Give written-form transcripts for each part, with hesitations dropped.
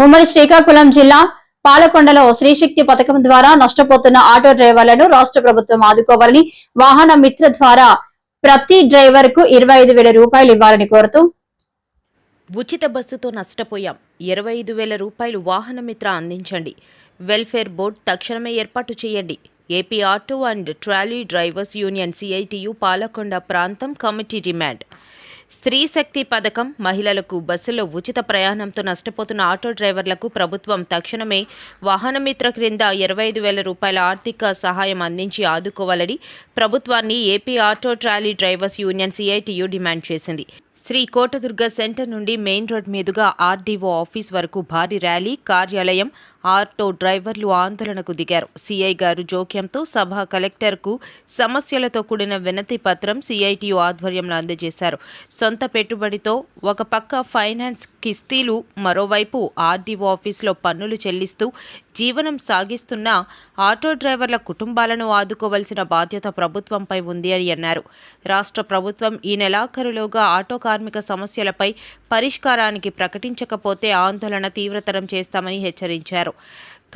ఉమ్మడి శ్రీకాకుళం జిల్లా పాలకొండలో శ్రీశక్తి పథకం ద్వారా నష్టపోతున్న ఆటో డ్రైవర్లను రాష్ట్ర ప్రభుత్వం ఆదుకోవాలని వాహన మిత్ర ద్వారా ప్రతి డ్రైవర్ కు 25,000 రూపాయలు ఇవ్వాలని కోరుతూ ఉచిత బస్సుతో నష్టపోయాం 25,000 రూపాయలు వాహన మిత్ర అందించండి. వెల్ఫేర్ బోర్డు తక్షణమే ఏర్పాటు చేయండి. AP auto and trolley drivers union CITU Palakonda ప్రాంతం కమిటీ డిమాండ్. స్త్రీశక్తి పథకం మహిళలకు బస్సులో ఉచిత ప్రయాణంతో నష్టపోతున్న ఆటో డ్రైవర్లకు ప్రభుత్వం తక్షణమే వాహనమిత్ర క్రింద 25,000 రూపాయల ఆర్థిక సహాయం అందించి ఆదుకోవాలని ప్రభుత్వాన్ని AP auto trolley drivers union CITU demand చేసింది. శ్రీ కోటదుర్గ సెంటర్ నుండి మెయిన్ రోడ్ మీదుగా ఆర్డీఓ ఆఫీస్ వరకు భారీ ర్యాలీ, కార్యాలయం, ఆటో డ్రైవర్లు ఆందోళనకు దిగారు. సిఐ గారు జోక్యంతో సభ కలెక్టర్కు సమస్యలతో కూడిన వినతి పత్రం సిఐటియు ఆధ్వర్యంలో అందజేశారు. సొంత పెట్టుబడితో ఒక పక్క ఫైనాన్స్ కిస్తీలు, మరోవైపు ఆర్డీఓ ఆఫీసులో పన్నులు చెల్లిస్తూ జీవనం సాగిస్తున్న ఆటో డ్రైవర్ల కుటుంబాలను ఆదుకోవాల్సిన బాధ్యత ప్రభుత్వంపై ఉంది అని అన్నారు. రాష్ట్ర ప్రభుత్వం ఈ నెలాఖరులోగా ఆటో కార్మిక సమస్యలపై పరిష్కారానికి ప్రకటించకపోతే ఆందోళన తీవ్రతరం చేస్తామని హెచ్చరించారు.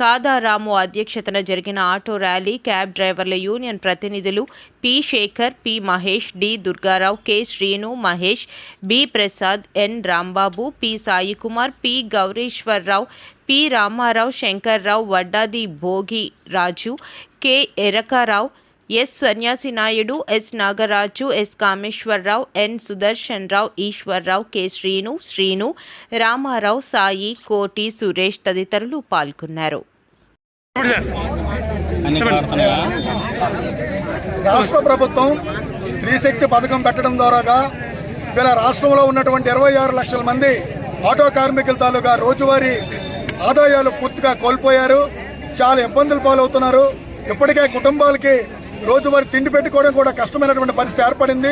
కాదా రాము అధ్యక్షతన జరిగిన ఆటో ర్యాలీ క్యాబ్ డ్రైవర్ల యూనియన్ ప్రతినిధులు P Shekhar, P Mahesh, D Durgarao, K Srinu, Mahesh, B Prasad, N Rambabu, P Saikumar, P Gowriswararao, P Ramarao, Shankarrao, Vaddadi Bhogi Raju, K Erakarao, S Sanyasi Naidu, S Nagaraju, S Kameswararao, N Sudarshan Rao, Eshwarrao, K Srinu, Ramarao, Sai, Koti, Suresh తదితరులు పాల్గొన్నారు. రాష్ట్ర ప్రభుత్వం స్త్రీశక్తి పథకం పెట్టడం ద్వారాగా ఇలా రాష్ట్రంలో ఉన్నటువంటి 26 లక్షల మంది ఆటో కార్మికుల తాలూకా రోజువారీ ఆదాయాలు పూర్తిగా కోల్పోయారు. చాలా ఇబ్బందులు పాలవుతున్నారు. ఇప్పటికే కుటుంబాలకి రోజువారీ తిండి పెట్టుకోవడం కూడా కష్టమైనటువంటి పరిస్థితి ఏర్పడింది.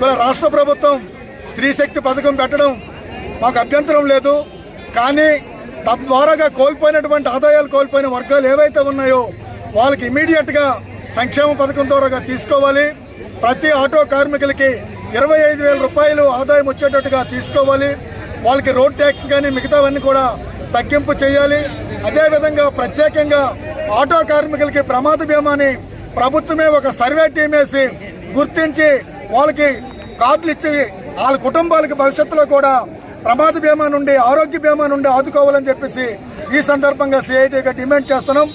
ఇలా రాష్ట్ర ప్రభుత్వం స్త్రీశక్తి పథకం పెట్టడం మాకు అభ్యంతరం లేదు. కానీ తద్వారాగా కోల్పోయినటువంటి ఆదాయాలు కోల్పోయిన వర్గాలు ఏవైతే ఉన్నాయో వాళ్ళకి ఇమీడియట్గా సంక్షేమ పథకం ద్వారా తీసుకోవాలి. ప్రతి ఆటో కార్మికులకి 25,000 రూపాయలు ఆదాయం వచ్చేటట్టుగా తీసుకోవాలి. వాళ్ళకి రోడ్ ట్యాక్స్ కానీ మిగతావన్నీ కూడా తగ్గింపు చేయాలి. అదేవిధంగా ప్రత్యేకంగా ఆటో కార్మికులకి ప్రమాద బీమాని ప్రభుత్వమే ఒక సర్వే టీం వేసి గుర్తించి వాళ్ళకి కార్డులు ఇచ్చి వాళ్ళ కుటుంబాలకి భవిష్యత్తులో కూడా ప్రమాద బీమా నుండి, ఆరోగ్య బీమా నుండి ఆదుకోవాలని చెప్పేసి ఈ సందర్భంగా సిఐటిగా డిమాండ్ చేస్తున్నాం.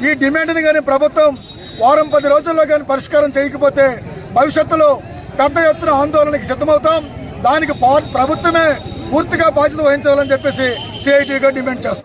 ఈ డిమాండ్ని కానీ ప్రభుత్వం వారం 10 రోజుల్లో కానీ పరిష్కారం చేయకపోతే భవిష్యత్తులో పెద్ద ఎత్తున ఆందోళనకి సిద్ధమవుతాం. దానికి ప్రభుత్వమే పూర్తిగా బాధ్యత వహించాలని చెప్పేసి సిఐటిగా డిమాండ్ చేస్తాం.